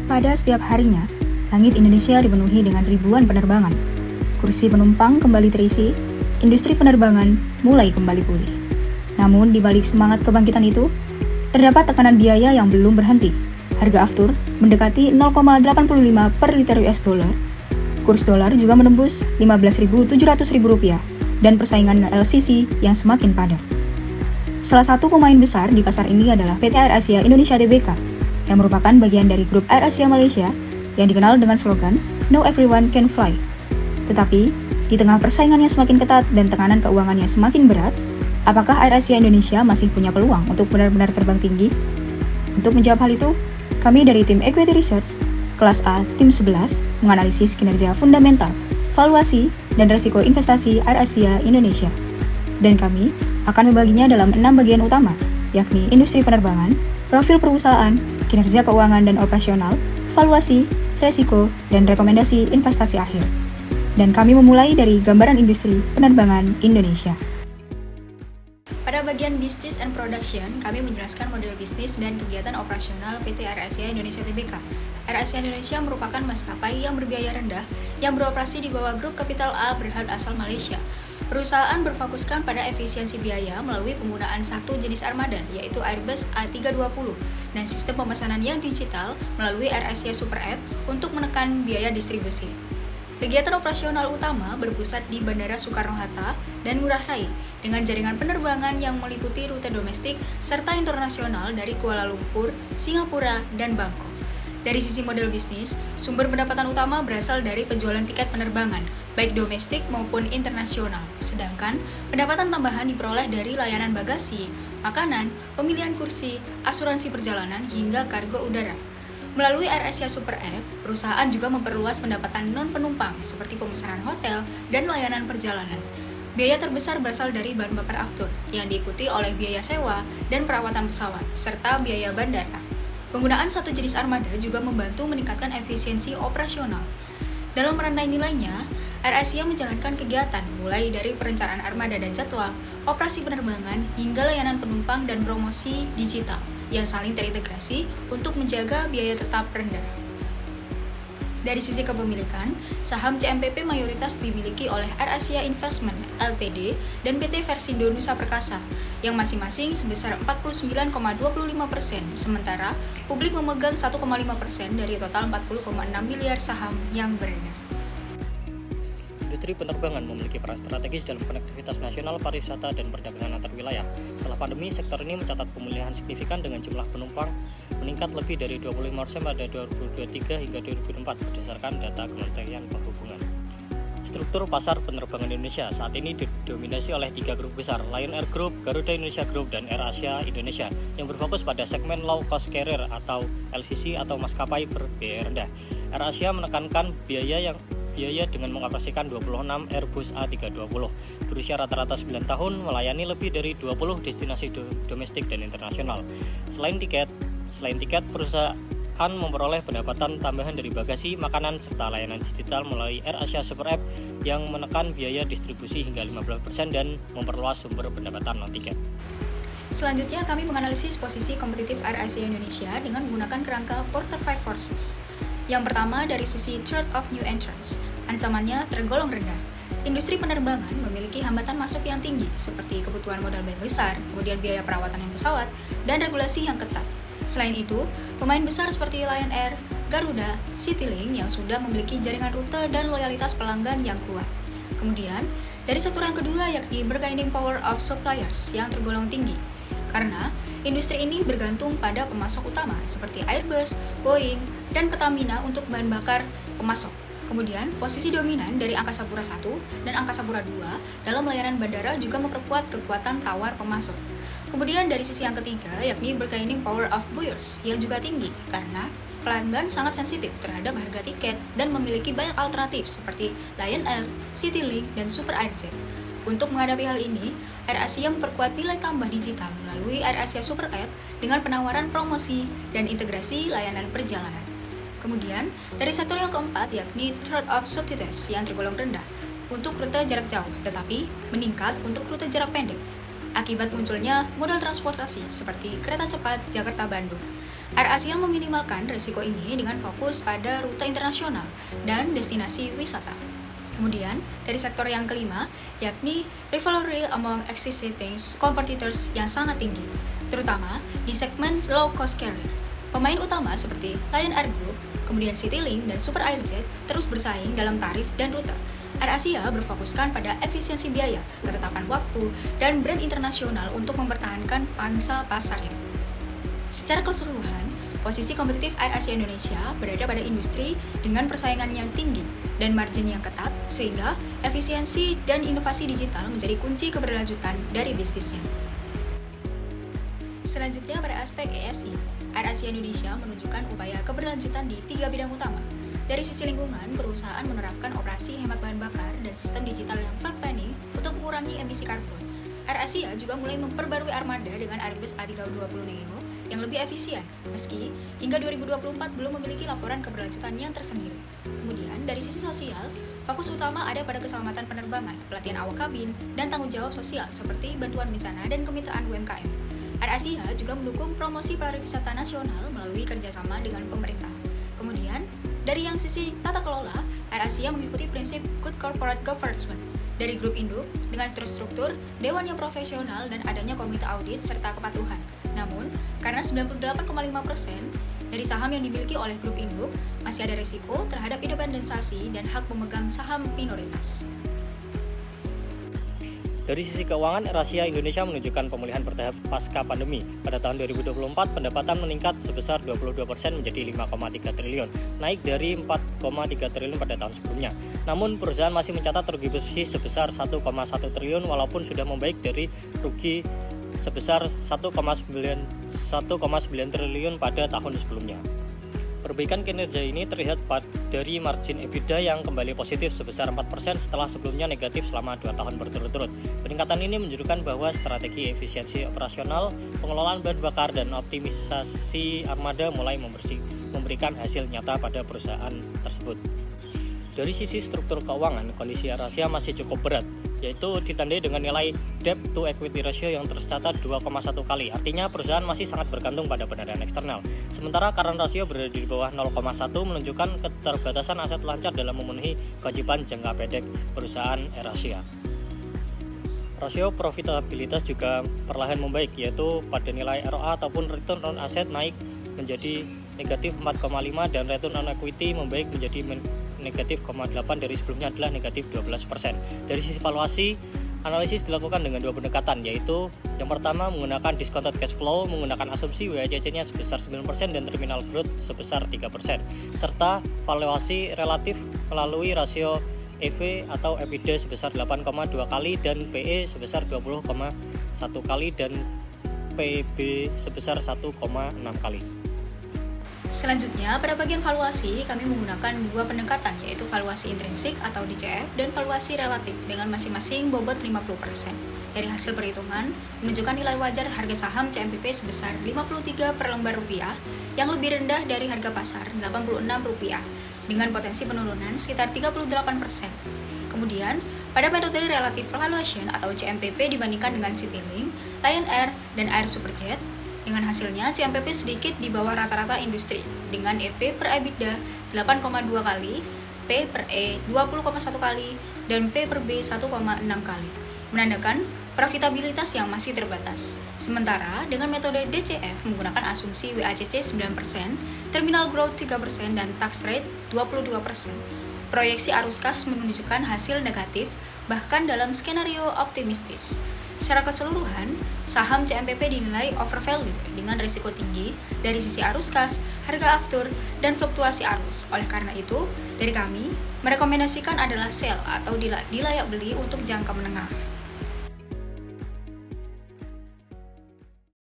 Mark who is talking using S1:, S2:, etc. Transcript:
S1: Pada setiap harinya, langit Indonesia dipenuhi dengan ribuan penerbangan. Kursi penumpang kembali terisi, industri penerbangan mulai kembali pulih. Namun di balik semangat kebangkitan itu, terdapat tekanan biaya yang belum berhenti. Harga aftur mendekati 0,85 per liter US dollar. Kurs dolar juga menembus Rp15.700 dan persaingan LCC yang semakin padat. Salah satu pemain besar di pasar ini adalah PT AirAsia Indonesia Tbk, yang merupakan bagian dari grup AirAsia Malaysia yang dikenal dengan slogan "No Everyone Can Fly". Tetapi, di tengah persaingan yang semakin ketat dan tekanan keuangan yang semakin berat, apakah AirAsia Indonesia masih punya peluang untuk benar-benar terbang tinggi? Untuk menjawab hal itu, kami dari tim Equity Research, kelas A, tim 11, menganalisis kinerja fundamental, valuasi, dan risiko investasi AirAsia Indonesia. Dan kami akan membaginya dalam 6 bagian utama, yakni industri penerbangan, profil perusahaan, kinerja keuangan dan operasional, valuasi, resiko, dan rekomendasi investasi akhir. Dan kami memulai dari gambaran industri penerbangan Indonesia. Pada bagian Business and Production, kami menjelaskan model bisnis dan kegiatan operasional PT AirAsia Indonesia Tbk. AirAsia Indonesia merupakan maskapai yang berbiaya rendah yang beroperasi di bawah grup kapital A berhad asal Malaysia. Perusahaan berfokuskan pada efisiensi biaya melalui penggunaan satu jenis armada, yaitu Airbus A320, dan sistem pemesanan yang digital melalui AirAsia Super App untuk menekan biaya distribusi. Kegiatan operasional utama berpusat di Bandara Soekarno-Hatta dan Ngurah Rai, dengan jaringan penerbangan yang meliputi rute domestik serta internasional dari Kuala Lumpur, Singapura, dan Bangkok. Dari sisi model bisnis, sumber pendapatan utama berasal dari penjualan tiket penerbangan, baik domestik maupun internasional. Sedangkan, pendapatan tambahan diperoleh dari layanan bagasi, makanan, pemilihan kursi, asuransi perjalanan, hingga kargo udara. Melalui AirAsia Super App, perusahaan juga memperluas pendapatan non-penumpang seperti pemesanan hotel dan layanan perjalanan. Biaya terbesar berasal dari bahan bakar aftur, yang diikuti oleh biaya sewa dan perawatan pesawat, serta biaya bandara. Penggunaan satu jenis armada juga membantu meningkatkan efisiensi operasional. Dalam rantai nilainya, AirAsia menjalankan kegiatan mulai dari perencanaan armada dan jadwal, operasi penerbangan, hingga layanan penumpang dan promosi digital yang saling terintegrasi untuk menjaga biaya tetap rendah. Dari sisi kepemilikan, saham CMPP mayoritas dimiliki oleh AirAsia Investment Ltd dan PT Versindo Nusa Perkasa, yang masing-masing sebesar 49,25%, sementara publik memegang 1,5% dari total 40,6 miliar saham yang beredar.
S2: Industri penerbangan memiliki peran strategis dalam konektivitas nasional, pariwisata, dan perdagangan antar wilayah. Setelah pandemi, sektor ini mencatat pemulihan signifikan dengan jumlah penumpang meningkat lebih dari 25% pada 2023 hingga 2024 berdasarkan data Kementerian Perhubungan. Struktur pasar penerbangan Indonesia saat ini didominasi oleh 3 grup besar, Lion Air Group, Garuda Indonesia Group, dan AirAsia Indonesia, yang berfokus pada segmen low cost carrier atau LCC atau maskapai berbiaya rendah. AirAsia menekankan biaya dengan mengoperasikan 26 Airbus A320 berusia rata-rata 9 tahun, melayani lebih dari 20 destinasi domestik dan internasional. Selain tiket, perusahaan memperoleh pendapatan tambahan dari bagasi, makanan, serta layanan digital melalui AirAsia Super App yang menekan biaya distribusi hingga 15% dan memperluas sumber pendapatan non-tiket.
S1: Selanjutnya, kami menganalisis posisi kompetitif AirAsia Indonesia dengan menggunakan kerangka Porter 5 Forces. Yang pertama, dari sisi threat of new entrants, ancamannya tergolong rendah. Industri penerbangan memiliki hambatan masuk yang tinggi, seperti kebutuhan modal yang besar, kemudian biaya perawatan yang pesawat, dan regulasi yang ketat. Selain itu, pemain besar seperti Lion Air, Garuda, Citylink yang sudah memiliki jaringan rute dan loyalitas pelanggan yang kuat. Kemudian, dari sektor yang kedua yakni bargaining power of suppliers yang tergolong tinggi. Karena industri ini bergantung pada pemasok utama seperti Airbus, Boeing, dan Pertamina untuk bahan bakar pemasok. Kemudian, posisi dominan dari Angkasa Pura I dan Angkasa Pura II dalam layanan bandara juga memperkuat kekuatan tawar pemasok. Kemudian dari sisi yang ketiga, yakni bargaining power of buyers yang juga tinggi, karena pelanggan sangat sensitif terhadap harga tiket dan memiliki banyak alternatif seperti Lion Air, Citylink, dan Super Airjet. Untuk menghadapi hal ini, AirAsia memperkuat nilai tambah digital melalui AirAsia Super App dengan penawaran promosi dan integrasi layanan perjalanan. Kemudian, dari sektor yang keempat yakni threat of subsidies yang tergolong rendah untuk rute jarak jauh, tetapi meningkat untuk rute jarak pendek, akibat munculnya modal transportasi seperti kereta cepat Jakarta-Bandung. AirAsia meminimalkan risiko ini dengan fokus pada rute internasional dan destinasi wisata. Kemudian, dari sektor yang kelima, yakni rivalry among existing competitors yang sangat tinggi, terutama di segmen low cost carrier. Pemain utama seperti Lion Air Group, kemudian Citylink dan Super Airjet terus bersaing dalam tarif dan rute. AirAsia berfokuskan pada efisiensi biaya, ketetapan waktu, dan brand internasional untuk mempertahankan pangsa pasarnya. Secara keseluruhan, posisi kompetitif AirAsia Indonesia berada pada industri dengan persaingan yang tinggi dan margin yang ketat, sehingga efisiensi dan inovasi digital menjadi kunci keberlanjutan dari bisnisnya. Selanjutnya pada aspek ESG, AirAsia Indonesia menunjukkan upaya keberlanjutan di 3 bidang utama. Dari sisi lingkungan, perusahaan menerapkan operasi hemat bahan bakar dan sistem digital yang flag planning untuk mengurangi emisi karbon. AirAsia juga mulai memperbarui armada dengan Airbus A320neo yang lebih efisien, meski hingga 2024 belum memiliki laporan keberlanjutan yang tersendiri. Kemudian, dari sisi sosial, fokus utama ada pada keselamatan penerbangan, pelatihan awak kabin, dan tanggung jawab sosial seperti bantuan bencana dan kemitraan UMKM. AirAsia juga mendukung promosi pariwisata nasional melalui kerjasama dengan pemerintah. Kemudian, dari yang sisi tata kelola, AirAsia mengikuti prinsip Good Corporate Governance dari grup induk dengan struktur dewan yang profesional dan adanya komite audit serta kepatuhan. Namun, karena 98,5% dari saham yang dimiliki oleh grup induk, masih ada risiko terhadap independensasi dan hak pemegang saham minoritas.
S2: Dari sisi keuangan, AirAsia Indonesia menunjukkan pemulihan bertahap pasca pandemi. Pada tahun 2024, pendapatan meningkat sebesar 22% menjadi 5,3 triliun, naik dari 4,3 triliun pada tahun sebelumnya. Namun, perusahaan masih mencatat rugi bersih sebesar 1,1 triliun walaupun sudah membaik dari rugi sebesar 1,9 triliun pada tahun sebelumnya. Perbaikan kinerja ini terlihat dari margin EBITDA yang kembali positif sebesar 4% setelah sebelumnya negatif selama 2 tahun berturut-turut. Peningkatan ini menunjukkan bahwa strategi efisiensi operasional, pengelolaan bahan bakar, dan optimisasi armada mulai memberikan hasil nyata pada perusahaan tersebut. Dari sisi struktur keuangan, kondisi AirAsia masih cukup berat, yaitu ditandai dengan nilai debt to equity ratio yang tercatat 2,1 kali. Artinya perusahaan masih sangat bergantung pada pendanaan eksternal. Sementara current ratio berada di bawah 0,1 menunjukkan keterbatasan aset lancar dalam memenuhi kewajiban jangka pendek perusahaan AirAsia. Rasio profitabilitas juga perlahan membaik, yaitu pada nilai ROA ataupun return on asset naik menjadi negatif 4,5 dan return on equity membaik menjadi negatif 0,8 dari sebelumnya adalah negatif 12%. Dari sisi valuasi, analisis dilakukan dengan 2 pendekatan, yaitu yang pertama menggunakan discounted cash flow, menggunakan asumsi WACC-nya sebesar 9% dan terminal growth sebesar 3%, serta valuasi relatif melalui rasio EV atau EBITDA sebesar 8,2 kali dan PE sebesar 20,1 kali dan PB sebesar 1,6 kali.
S1: Selanjutnya, pada bagian valuasi, kami menggunakan 2 pendekatan, yaitu valuasi intrinsik atau DCF dan valuasi relatif dengan masing-masing bobot 50%. Dari hasil perhitungan, menunjukkan nilai wajar harga saham CMPP sebesar 53 per lembar rupiah, yang lebih rendah dari harga pasar 86 rupiah, dengan potensi penurunan sekitar 38%. Kemudian, pada metode relative valuation atau CMPP dibandingkan dengan Citylink, Lion Air, dan Air Superjet, dengan hasilnya, CMPP sedikit di bawah rata-rata industri, dengan EV per EBITDA 8,2 kali, P per E 20,1 kali, dan P per B 1,6 kali, menandakan profitabilitas yang masih terbatas. Sementara, dengan metode DCF menggunakan asumsi WACC 9%, terminal growth 3%, dan tax rate 22%, proyeksi arus kas menunjukkan hasil negatif, bahkan dalam skenario optimistis. Secara keseluruhan, saham CMPP dinilai overvalue dengan risiko tinggi dari sisi arus kas, harga aftur, dan fluktuasi arus. Oleh karena itu, dari kami, merekomendasikan adalah sell atau di layak beli untuk jangka menengah.